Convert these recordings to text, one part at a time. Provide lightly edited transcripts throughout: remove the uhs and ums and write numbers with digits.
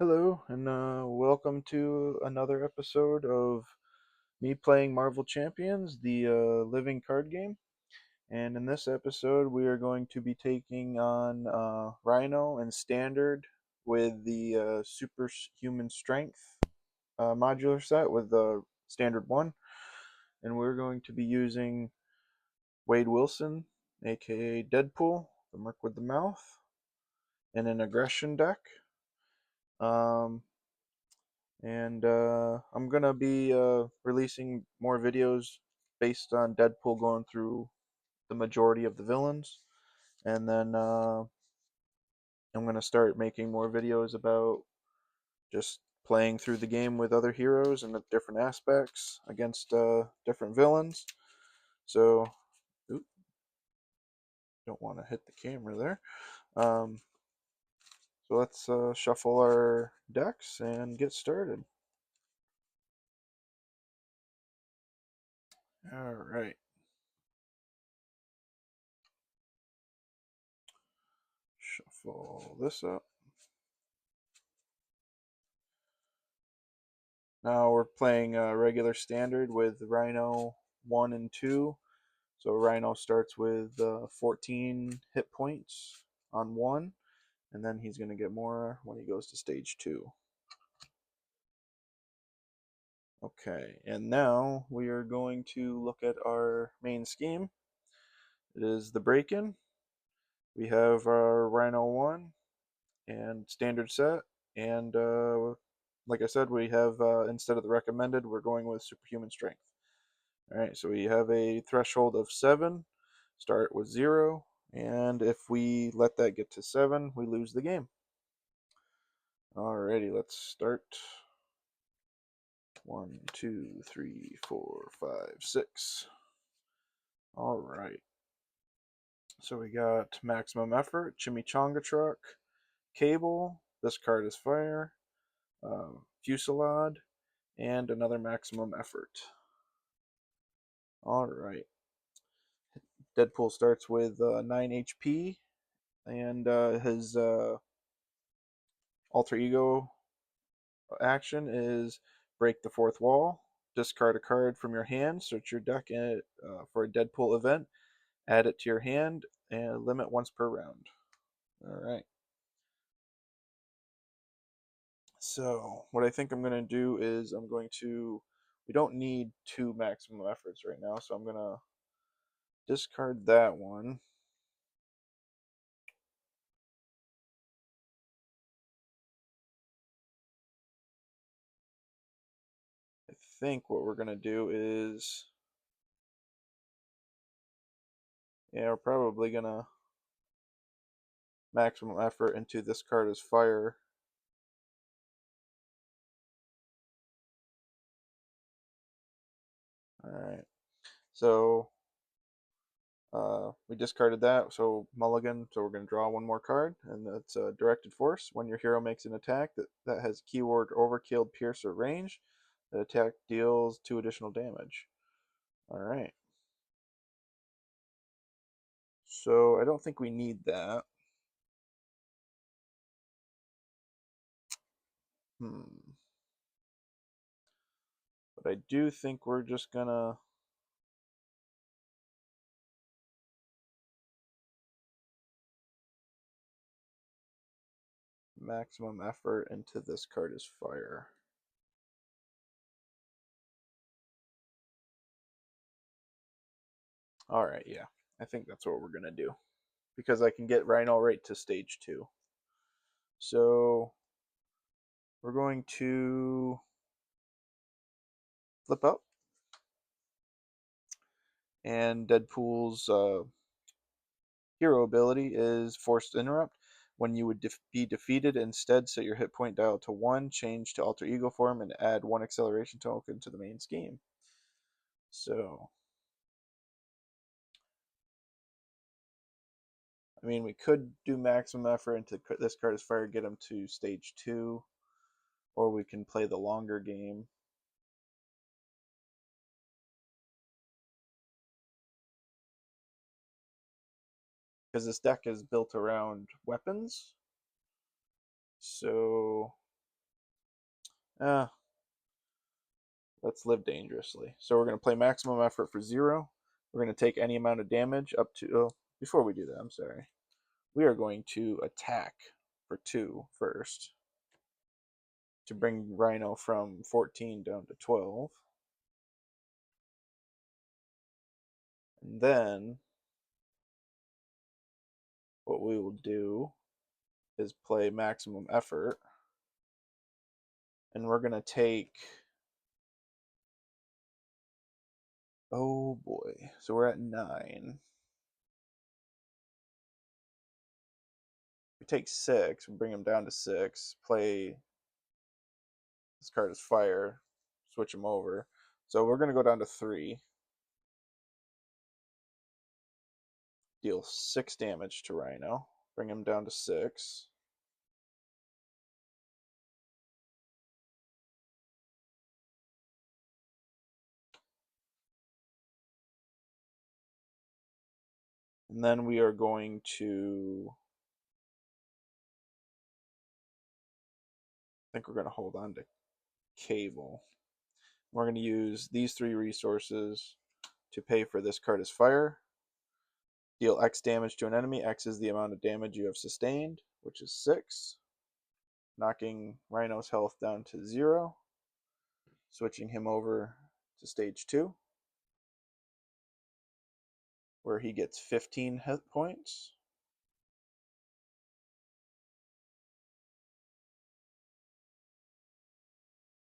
Hello, and welcome to another episode of me playing Marvel Champions, the living card game. And in this episode, we are going to be taking on Rhino and Standard with the Superhuman Strength modular set with the Standard 1. And we're going to be using Wade Wilson, aka Deadpool, the Merc with the Mouth, in an aggression deck. Um, and I'm gonna be releasing more videos based on Deadpool going through the majority of the villains, and then I'm gonna start making more videos about just playing through the game with other heroes and the different aspects against different villains. So, oop, don't want to hit the camera there. Um, so let's shuffle our decks and get started. All right. Shuffle this up. Now we're playing regular standard with Rhino 1 and 2. So Rhino starts with 14 hit points on 1, and then he's going to get more when he goes to stage 2. Okay, and now we are going to look at our main scheme. It is the break-in. We have our Rhino 1 and standard set, and like I said, we have, instead of the recommended, we're going with superhuman strength. All right, so we have a threshold of 7, start with 0, and if we let that get to 7, we lose the game. Alrighty, let's start. 1, 2, 3, 4, 5, 6. All right, so we got maximum effort, chimichanga truck, cable. This card is fire, fusillade, and another maximum effort. All right, Deadpool starts with 9 HP, and his alter ego action is break the fourth wall. Discard a card from your hand, search your deck for a Deadpool event, add it to your hand, and limit once per round. All right. So, what I think I'm going to do is we don't need 2 maximum efforts right now, so I'm going to discard that one. I think what we're going to do is, yeah, we're probably going to maximum effort into this card as fire. All right. So we discarded that, so mulligan. So we're going to draw one more card, and that's directed force. When your hero makes an attack that has keyword overkill, pierce, or range, the attack deals 2 additional damage. All right. So I don't think we need that. Hmm. But I do think we're just gonna maximum effort into this card is fire. All right, yeah. I think that's what we're gonna do because I can get Rhino right to stage 2. So we're going to flip up, and Deadpool's hero ability is Forced Interrupt. When you would be defeated, instead set your hit point dial to 1, change to alter ego form, and add 1 acceleration token to the main scheme. So, I mean, we could do maximum effort into this card as fire, get him to stage 2, or we can play the longer game. Because this deck is built around weapons. So Uh, let's live dangerously. So we're going to play maximum effort for 0. We're going to take any amount of damage up to... Oh, before we do that, I'm sorry. We are going to attack for 2 first to bring Rhino from 14 down to 12. And then what we will do is play maximum effort. And we're going to take... Oh boy. So we're at 9. We take 6, we bring him down to 6, play this card is fire, switch him over. So we're going to go down to 3, deal 6 damage to Rhino, bring him down to 6. And then we are going to... I think we're going to hold on to Cable. We're going to use these 3 resources to pay for this card as fire. Deal X damage to an enemy. X is the amount of damage you have sustained, which is 6. Knocking Rhino's health down to 0. Switching him over to stage 2, where he gets 15 hit points.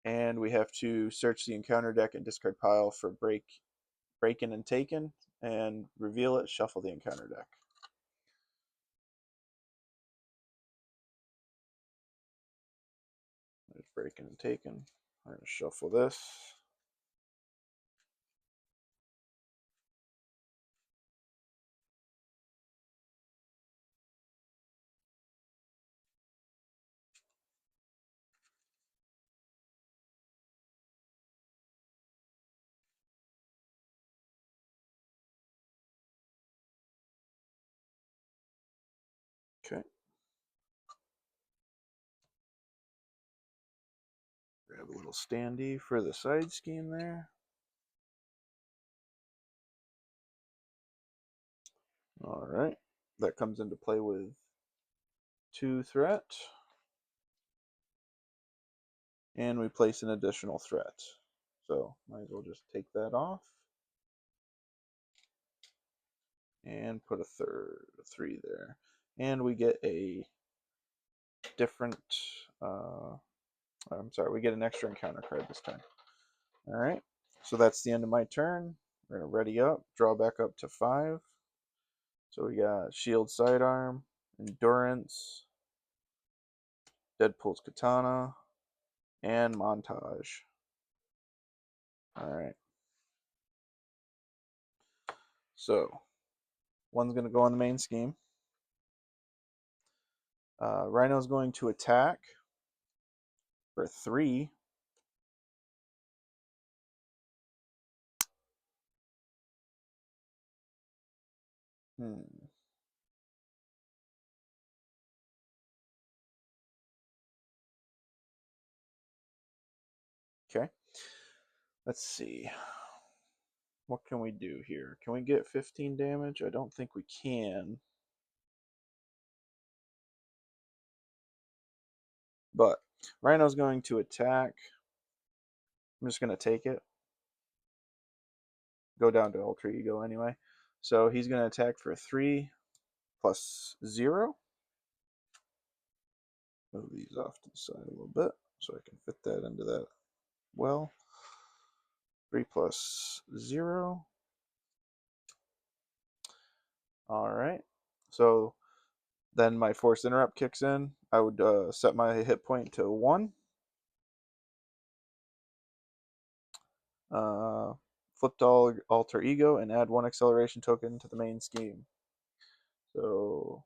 And we have to search the encounter deck and discard pile for break-in and taken, and reveal it, shuffle the encounter deck. There's break-in and taken. I'm going to shuffle this. Okay. Grab a little standee for the side scheme there. Alright. That comes into play with 2 threat. And we place an additional threat. So might as well just take that off. And put a 3 there. And we get a different... I'm sorry, we get an extra encounter card this time. Alright, so that's the end of my turn. We're going to ready up, draw back up to 5. So we got Shield Sidearm, Endurance, Deadpool's Katana, and Montage. Alright. So, one's going to go on the main scheme. Rhino's going to attack for 3. Okay. Let's see. What can we do here? Can we get 15 damage? I don't think we can. But Rhino's going to attack. I'm just going to take it. Go down to Alter Ego anyway. So he's going to attack for 3 plus 0. Move these off to the side a little bit so I can fit that into that well. 3 plus 0. Alright. So then my Force Interrupt kicks in. I would set my hit point to 1. Flip to Alter Ego and add 1 acceleration token to the main scheme. So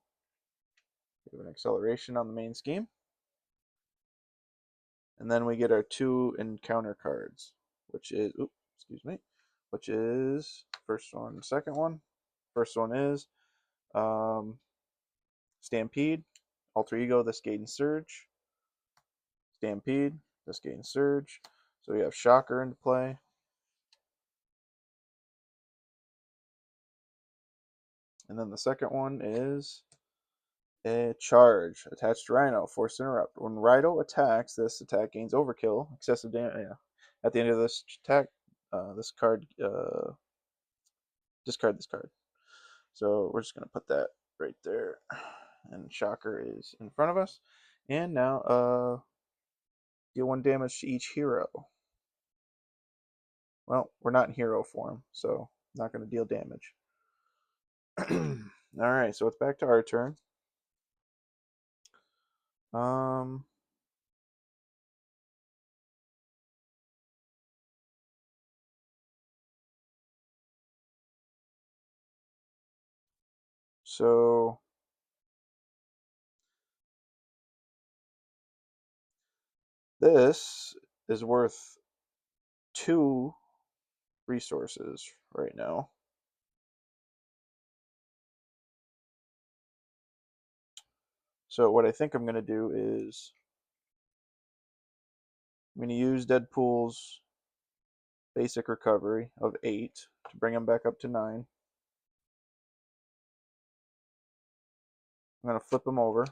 we have an acceleration on the main scheme. And then we get our 2 encounter cards, which is, which is first one, second one. First one is Stampede, Alter Ego, the Skating Surge, Stampede, This gains Surge. So we have Shocker into play. And then the second one is a Charge. Attached to Rhino. Force Interrupt. When Rhino attacks, this attack gains Overkill. Excessive damage. Yeah. At the end of this attack, this card, discard this card. So we're just going to put that right there. And Shocker is in front of us. And now, deal 1 damage to each hero. Well, we're not in hero form, so not going to deal damage. Alright, so it's back to our turn. Um, so this is worth 2 resources right now. So what I think I'm going to do is I'm going to use Deadpool's basic recovery of 8 to bring him back up to 9. I'm going to flip him over.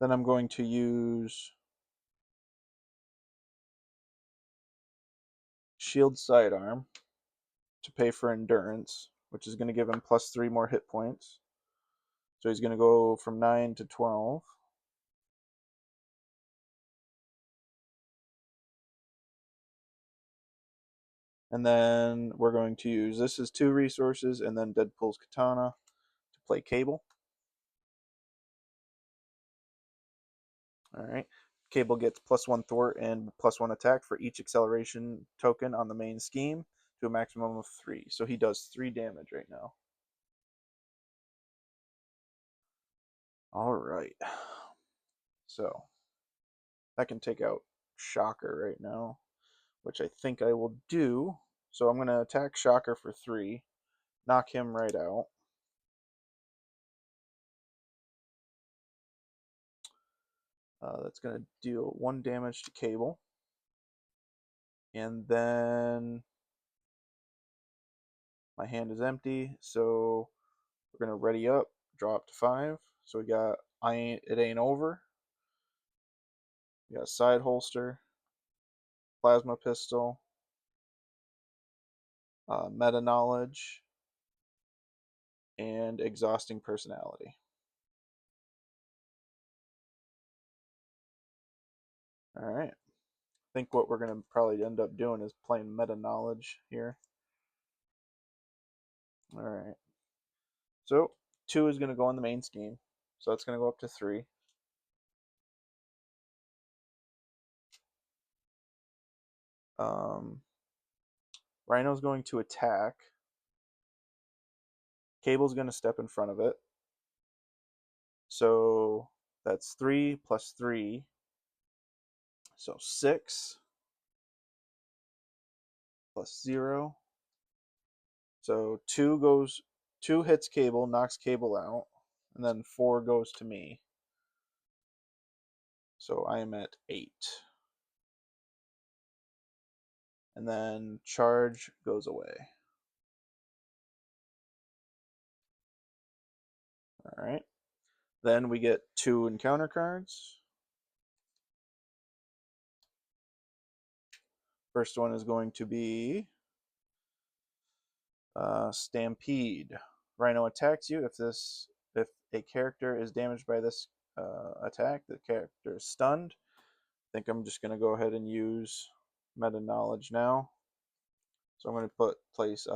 Then I'm going to use Shield Sidearm to pay for Endurance, which is going to give him plus 3 more hit points. So he's going to go from 9 to 12. And then we're going to use, this is 2 resources, and then Deadpool's Katana to play Cable. Alright. Cable gets plus 1 thwart and plus 1 attack for each acceleration token on the main scheme to a maximum of 3. So he does 3 damage right now. Alright. So I can take out Shocker right now, which I think I will do. So I'm going to attack Shocker for 3, knock him right out. That's going to deal 1 damage to Cable. And then my hand is empty, so we're going to ready up, draw up to 5. So we got It Ain't Over. We got Side Holster, Plasma Pistol, Meta Knowledge, and Exhausting Personality. Alright. I think what we're going to probably end up doing is playing Meta Knowledge here. Alright. So 2 is going to go on the main scheme. So that's going to go up to 3. Rhino's going to attack. Cable's going to step in front of it. So that's 3 plus 3. So 6 plus 0. So 2 hits Cable, knocks Cable out, and then 4 goes to me. So I am at 8. And then Charge goes away. Alright. Then we get 2 encounter cards. First one is going to be Stampede. Rhino attacks you. If a character is damaged by this attack, the character is stunned. I think I'm just going to go ahead and use Meta Knowledge now. So I'm going to place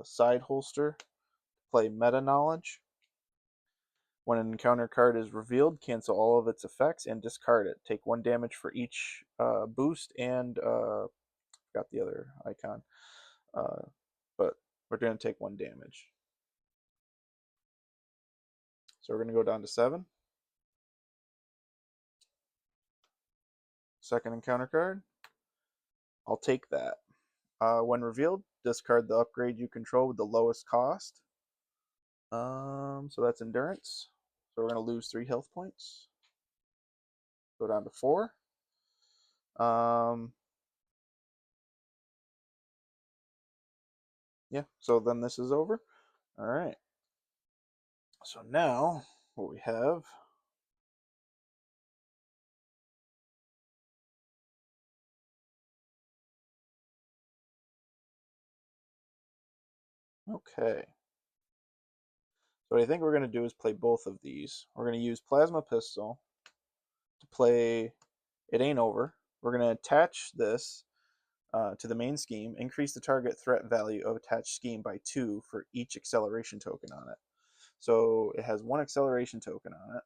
Side Holster, play Meta Knowledge. When an encounter card is revealed, cancel all of its effects and discard it. Take 1 damage for each boost and got the other icon. But we're going to take 1 damage. So we're going to go down to 7. Second encounter card. I'll take that. When revealed, discard the upgrade you control with the lowest cost. So that's endurance. So we're gonna lose 3 health points. Go down to 4. Um, yeah. So then this is over. All right. So now what we have. Okay. So what I think we're gonna do is play both of these. We're gonna use plasma pistol to play. It ain't over. We're gonna attach this to the main scheme, increase the target threat value of attached scheme by 2 for each acceleration token on it. So it has 1 acceleration token on it.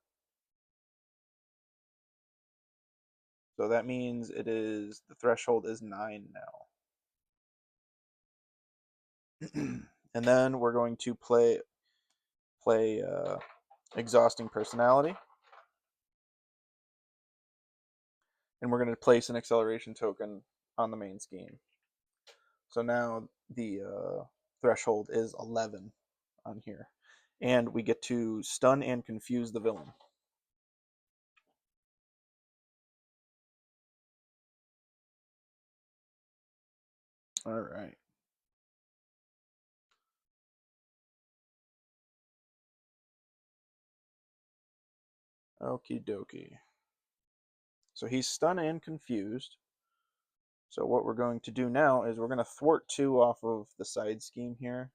So that means the threshold is 9 now. And then we're going to play exhausting personality, and we're going to place an acceleration token on the main scheme. So now the threshold is 11 on here, and we get to stun and confuse the villain. All right. Okie dokie. So he's stunned and confused. So what we're going to do now is we're going to thwart 2 off of the side scheme here.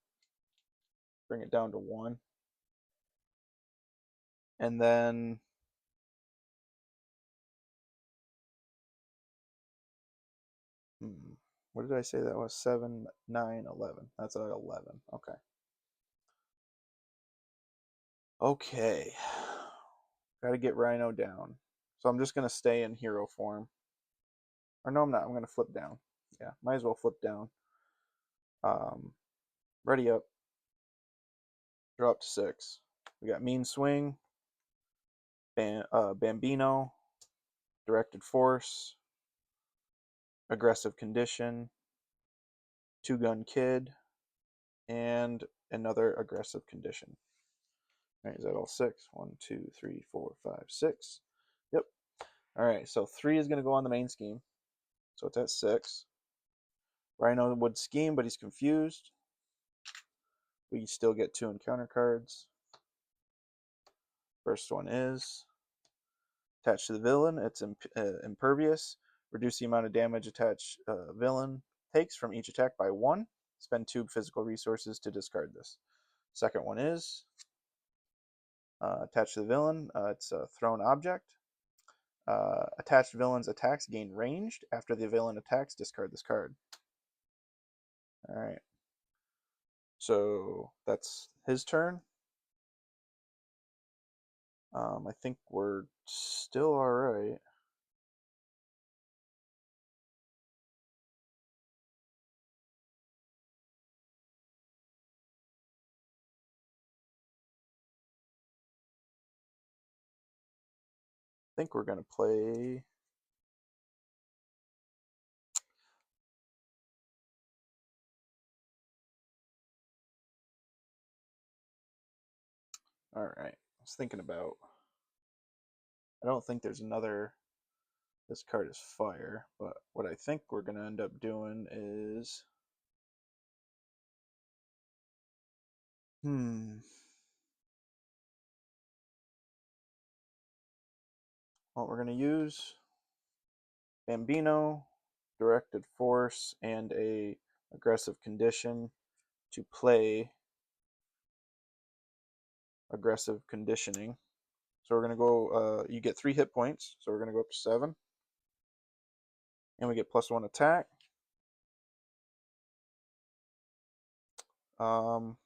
Bring it down to 1. And then what did I say that was? 7, 9, 11. That's at 11. Okay. Okay. Got to get Rhino down. So I'm just going to stay in hero form. Or no, I'm not. I'm going to flip down. Yeah, might as well flip down. Um, ready up. Drop to 6. We got Mean Swing, Bambino, Directed Force, Aggressive Condition, Two Gun Kid, and another Aggressive Condition. All right, is that all 6? 1, 2, 3, 4, 5, 6. Yep. All right, so 3 is going to go on the main scheme. So it's at 6. Rhino would scheme, but he's confused. We still get 2 encounter cards. First one is attached to the villain. It's impervious. Reduce the amount of damage attached villain takes from each attack by 1. Spend 2 physical resources to discard this. Second one is attached to the villain. It's a thrown object. Attached villain's attacks gain ranged. After the villain attacks, discard this card. All right. So that's his turn. I think we're still all right. I think we're gonna play. All right. I was thinking about. I don't think there's another. This card is fire, but what I think we're gonna end up doing is. What we're gonna use Bambino, Directed Force, and a aggressive condition to play aggressive conditioning. So we're gonna go. You get 3 hit points, so we're gonna go up to 7, and we get +1 attack. I'm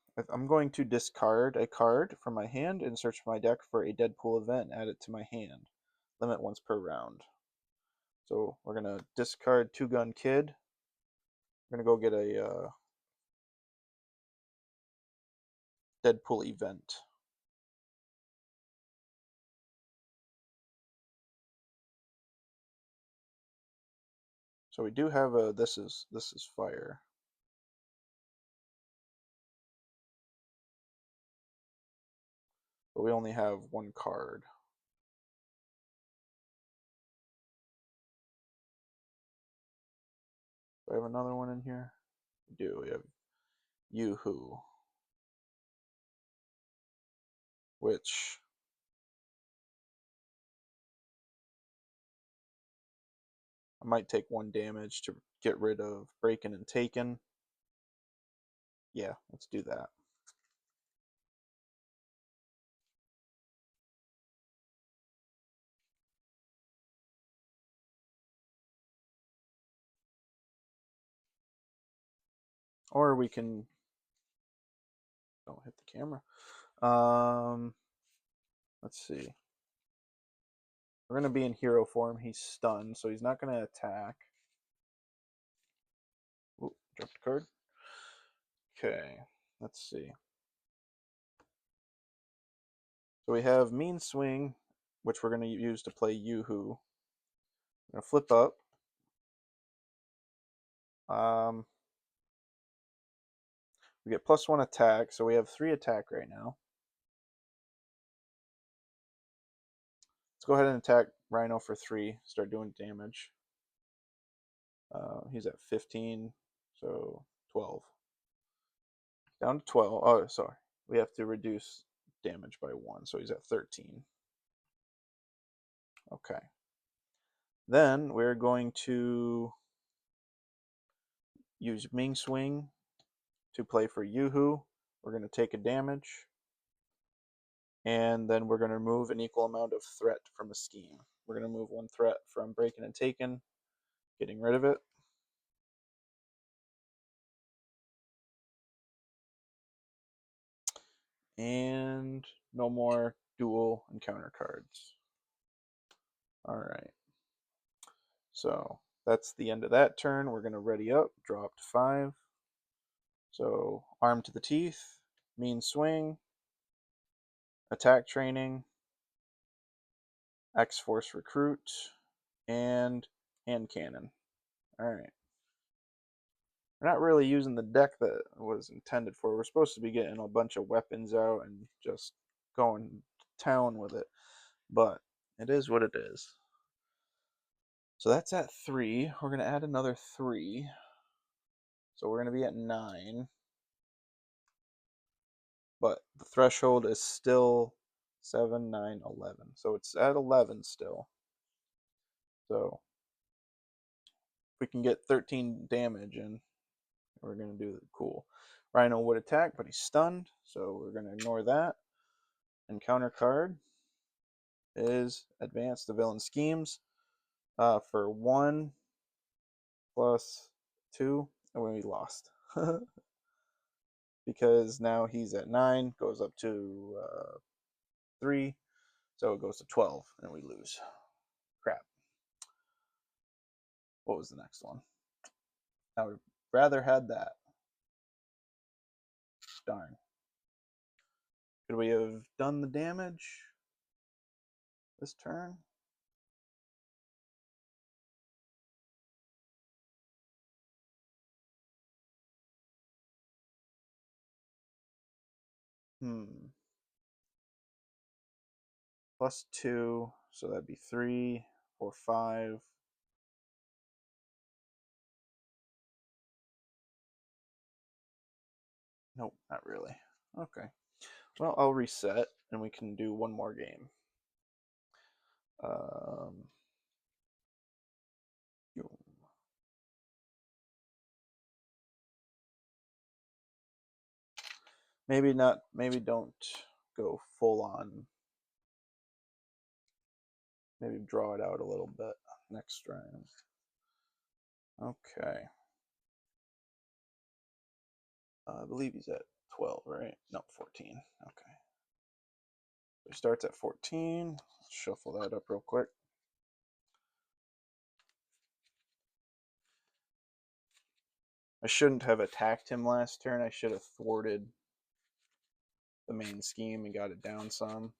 going to discard a card from my hand and search my deck for a Deadpool event. Add it to my hand. Limit once per round. So we're gonna discard Two Gun Kid. We're gonna go get a Deadpool event. So we do have a this is fire. but we only have one card. Do I have another one in here? We do. We have Yoo-Hoo, which I might take 1 damage to get rid of Breaking and Taken. Yeah, let's do that. Or we can... Don't hit the camera. Let's see. We're going to be in hero form. He's stunned, so he's not going to attack. Ooh, dropped a card. Okay, let's see. So we have Mean Swing, which we're going to use to play Yoo-Hoo. We're going to flip up. We get +1 attack, so we have 3 attack right now. Let's go ahead and attack Rhino for 3. Start doing damage. He's at 15, so 12. Down to 12. Oh, sorry. We have to reduce damage by 1, so he's at 13. Okay. Then we're going to use Ming Swing to play for Yoo-Hoo. We're going to take a damage. And then we're going to remove an equal amount of threat from a scheme. We're going to move 1 threat from Breaking and Taken, getting rid of it. And no more dual encounter cards. Alright. So that's the end of that turn. We're going to ready up, draw up to 5. So Arm to the Teeth, Mean Swing, Attack Training, X-Force Recruit, and Hand Cannon. Alright. We're not really using the deck that was intended for. We're supposed to be getting a bunch of weapons out and just going to town with it. But it is what it is. So that's at 3. We're going to add another 3. So we're going to be at 9. But the threshold is still 7, 9, 11. So it's at 11 still. So if we can get 13 damage in, we're going to do cool. Rhino would attack, but he's stunned. So we're going to ignore that. And counter card is Advance the Villain Schemes for 1 plus 2. And we lost. Because now he's at 9, goes up to 3, so it goes to 12, and we lose. Crap. What was the next one? I would have rather had that. Darn. Could we have done the damage this turn? +2, so that'd be 3, 4, 5. Nope, not really. Okay. Well, I'll reset, and we can do one more game. Maybe not. Maybe don't go full on. Maybe draw it out a little bit next round. Okay. I believe he's at 12, right? No, 14. Okay. So he starts at 14. Let's shuffle that up real quick. I shouldn't have attacked him last turn. I should have thwarted the main scheme and got it down some.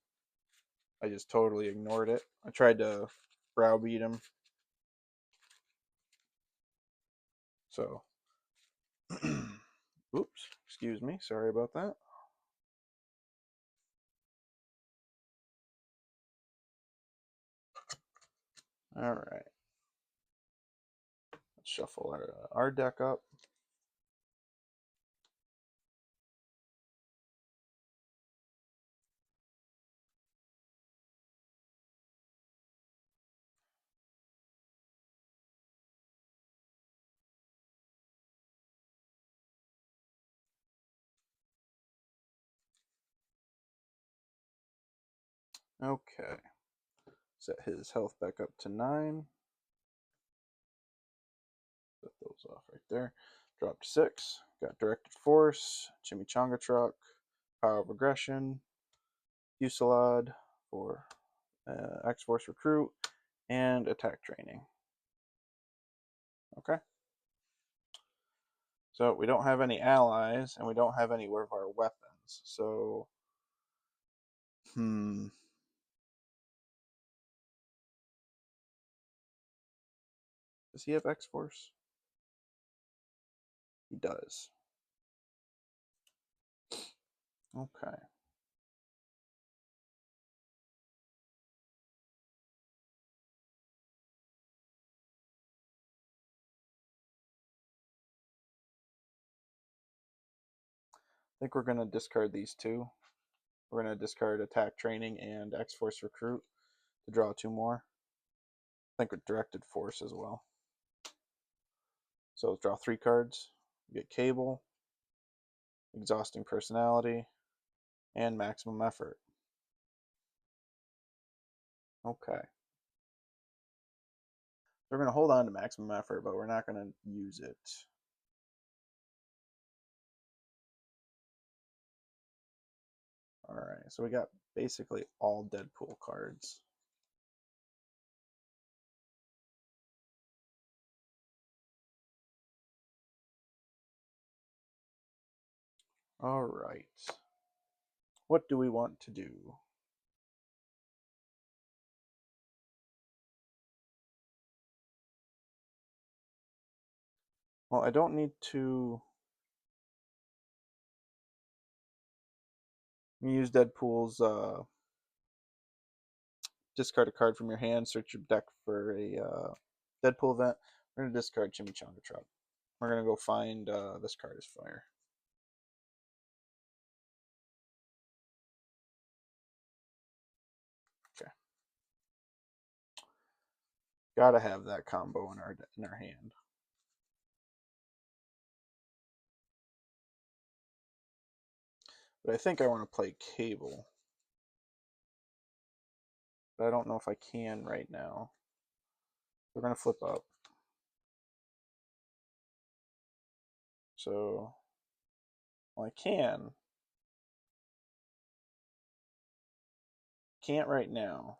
I just totally ignored it. I tried to browbeat him. So, oops, excuse me. Sorry about that. All right. Let's shuffle our deck up. Okay. Set his health back up to 9. Set those off right there. Drop to 6. Got Directed Force, Chimichanga Truck, Power of Aggression, Fusillade for X-Force Recruit, and Attack Training. Okay. So we don't have any allies, and we don't have any of our weapons. So, does he have X-Force? He does. Okay. I think we're going to discard these two. We're going to discard Attack Training and X-Force Recruit to draw 2 more. I think with Directed Force as well. So let's draw 3 cards. We get Cable, Exhausting Personality, and Maximum Effort. Okay. We're going to hold on to Maximum Effort, but we're not going to use it. Alright, so we got basically all Deadpool cards. Alright. What do we want to do? Well, I don't need to use Deadpool's discard a card from your hand, search your deck for a Deadpool event. We're going to discard Chimichanga Truck. We're going to go find this card is fire. Okay. Gotta have that combo in our hand. But I think I want to play Cable. But I don't know if I can right now. We're going to flip up. So, well, I can. Can't right now.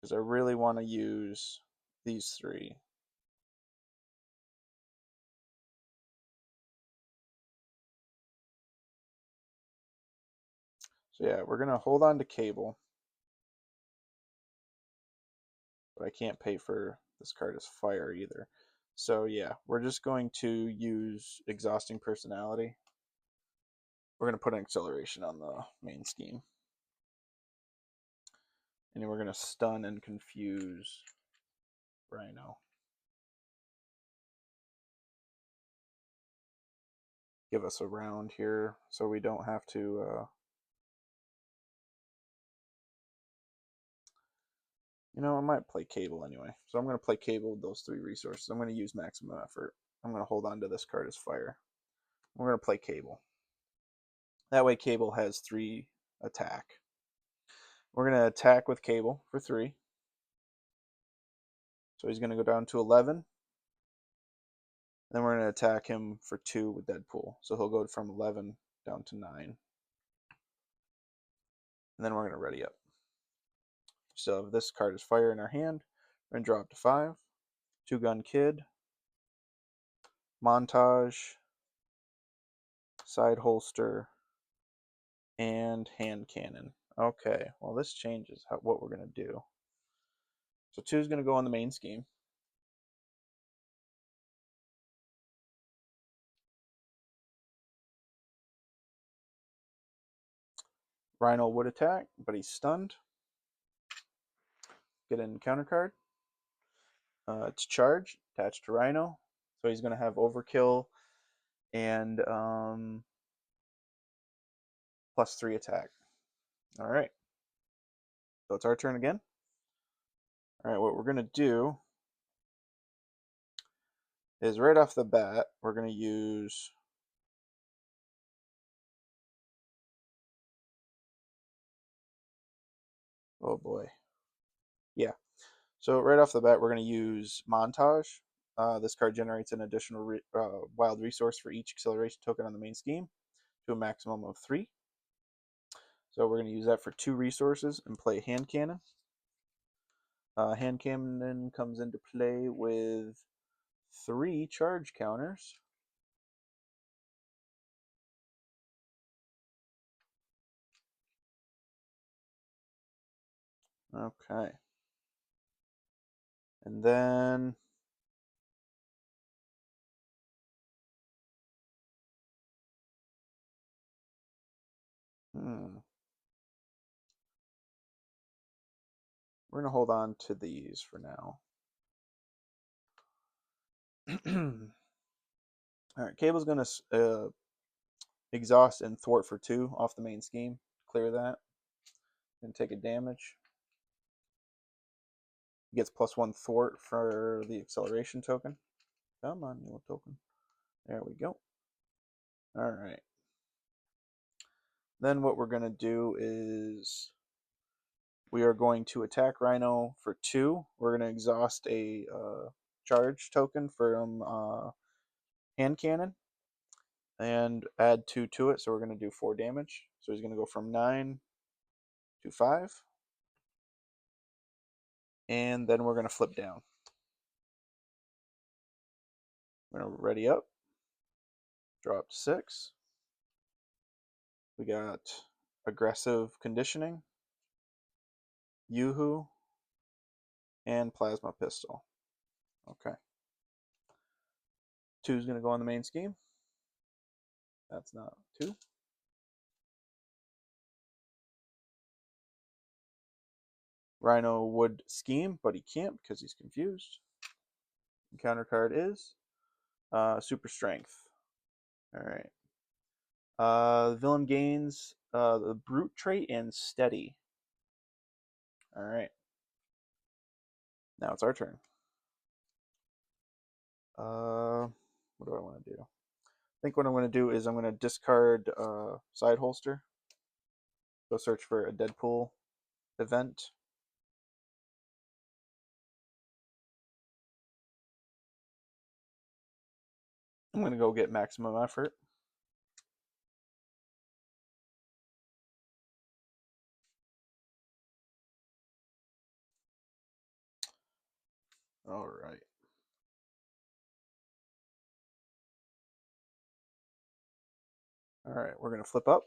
Because I really want to use these 3. So yeah, we're going to hold on to Cable. But I can't pay for this card as fire either. So yeah, we're just going to use Exhausting Personality. We're going to put an acceleration on the main scheme. And then we're going to stun and confuse Rhino. Give us a round here so we don't have to... You know, I might play Cable anyway. So I'm going to play Cable with those 3 resources. I'm going to use Maximum Effort. I'm going to hold on to this card as fire. We're going to play Cable. That way Cable has 3 attack. We're going to attack with Cable for 3. So he's going to go down to 11. Then we're going to attack him for 2 with Deadpool. So he'll go from 11 down to 9. And then we're going to ready up. So this card is fire in our hand. We're going to draw up to 5. 2-Gun Kid. Montage. Side Holster. And Hand Cannon. Okay, well this changes what we're going to do. So 2 is going to go on the main scheme. Rhino would attack, but he's stunned. get an encounter card. It's charged, attached to Rhino. So he's going to have overkill and +3 attack. All right. So it's our turn again. All right, what we're going to do is right off the bat, we're going to use oh boy. Yeah. So right off the bat, we're going to use Montage. This card generates an additional wild resource for each acceleration token on the main scheme to a maximum of 3. So we're going to use that for 2 resources and play Hand Cannon. Hand Cannon comes into play with 3 charge counters. Okay. And then we're going to hold on to these for now. All right, Cable's going to exhaust and thwart for 2 off the main scheme. Clear that. And take a damage. He gets +1 thwart for the acceleration token. Come on, you little token. There we go. All right. Then what we're going to do is we are going to attack Rhino for 2. We're going to exhaust a charge token from Hand Cannon and add 2 to it. So we're going to do 4 damage. So he's going to go from 9 to 5. And then we're going to flip down. We're going to ready up. Drop to 6. We got aggressive conditioning, Yoo-hoo, and plasma pistol. Okay. 2 is going to go on the main scheme. That's not 2. Rhino would scheme, but he can't because he's confused. Encounter card is Super Strength. All right. The villain gains the Brute trait and Steady. All right. Now it's our turn. What do I want to do? I think what I'm going to do is I'm going to discard Side Holster. Go search for a Deadpool event. I'm going to go get Maximum Effort. All right. All right, we're going to flip up.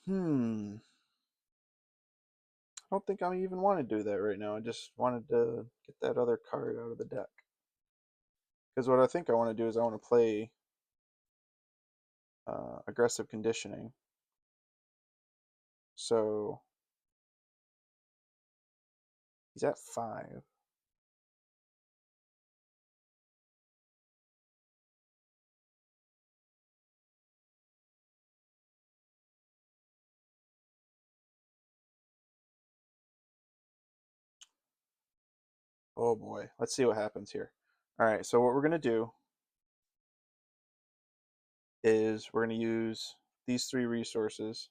I don't think I even want to do that right now. I just wanted to get that other card out of the deck. Because what I think I want to do is I want to play aggressive conditioning. So he's at 5. Oh boy, let's see what happens here. All right, so what we're going to do is we're going to use these 3 resources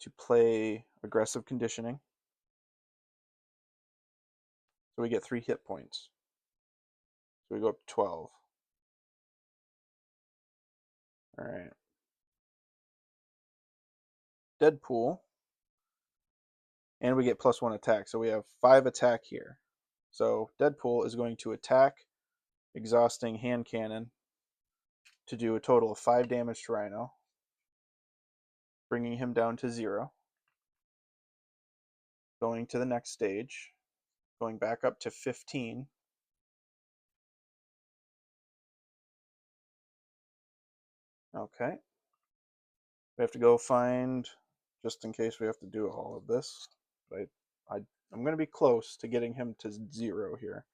to play aggressive conditioning. So we get 3 hit points. So we go up to 12. All right. Deadpool. And we get +1 attack. So we have 5 attack here. So Deadpool is going to attack, exhausting Hand Cannon to do a total of 5 damage to Rhino, bringing him down to 0. Going to the next stage, going back up to 15. Okay. We have to go find, just in case we have to do all of this. But I'm going to be close to getting him to 0 here.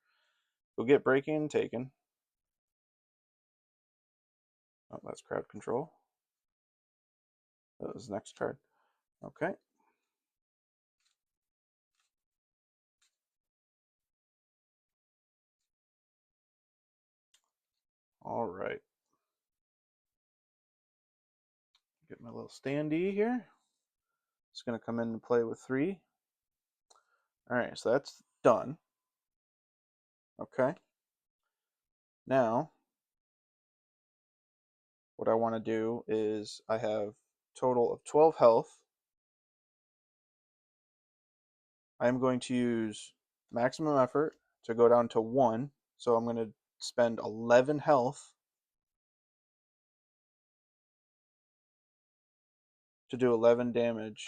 We'll get breaking and taken. Oh, that's crowd control. That was the next card. Okay. All right. Get my little standee here. It's going to come in and play with 3. All right, so that's done. Okay. Now, what I want to do is I have total of 12 health. I am going to use maximum effort to go down to 1. So I'm going to spend 11 health to do 11 damage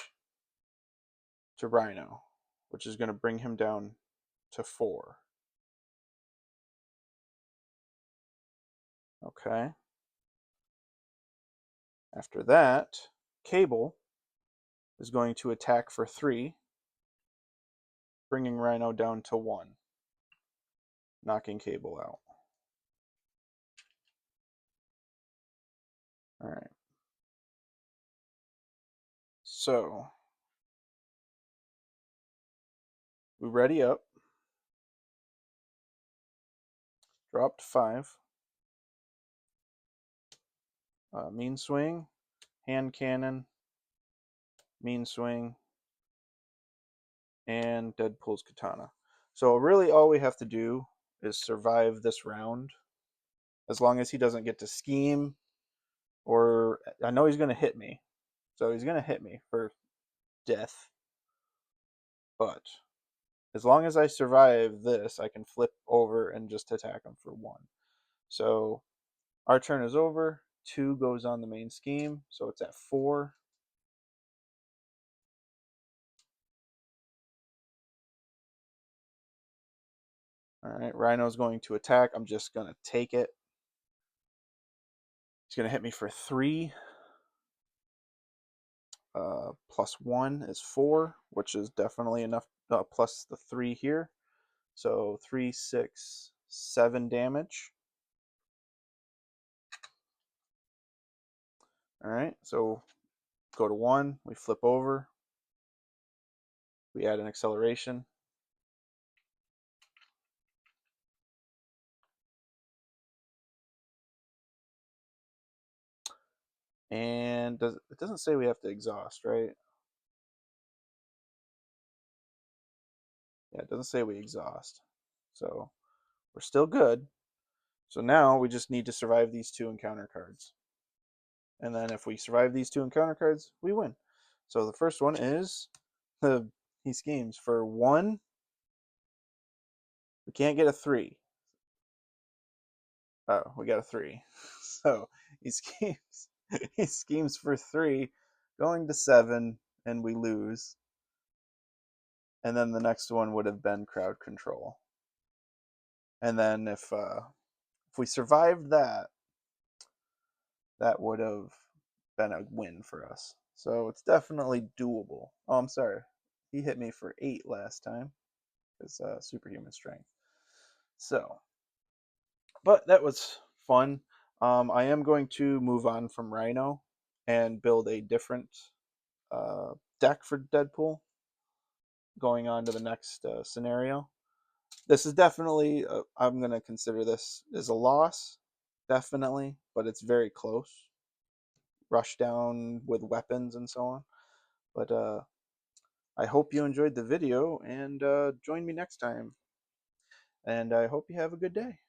to Rhino, which is going to bring him down to 4. Okay. After that, Cable is going to attack for 3, bringing Rhino down to 1, knocking Cable out. All right. So, we ready up. Dropped 5. Mean swing, hand cannon, mean swing, and Deadpool's katana. So really all we have to do is survive this round. As long as he doesn't get to scheme, or I know he's going to hit me. So he's going to hit me for death. But as long as I survive this, I can flip over and just attack him for 1. So our turn is over. 2 goes on the main scheme, so it's at 4. All right, Rhino's going to attack. I'm just going to take it. He's going to hit me for 3. Plus 1 is 4, which is definitely enough, plus the 3 here. So 3, 6, 7 damage. All right, so go to 1, we flip over, we add an acceleration. And it doesn't say we have to exhaust, right? Yeah, it doesn't say we exhaust. So we're still good. So now we just need to survive these 2 encounter cards. And then if we survive these 2 encounter cards, we win. So the first one is he schemes for 1. We can't get a 3. Oh, we got a 3. So he schemes he schemes for 3, going to 7, and we lose. And then the next one would have been crowd control. And then if we survived that, that would have been a win for us. So it's definitely doable. Oh, I'm sorry. He hit me for 8 last time. It's superhuman strength. So, but that was fun. I am going to move on from Rhino and build a different deck for Deadpool, going on to the next scenario. This is definitely, I'm going to consider this as a loss, definitely, but it's very close. Rush down with weapons and so on. But I hope you enjoyed the video, and join me next time. And I hope you have a good day.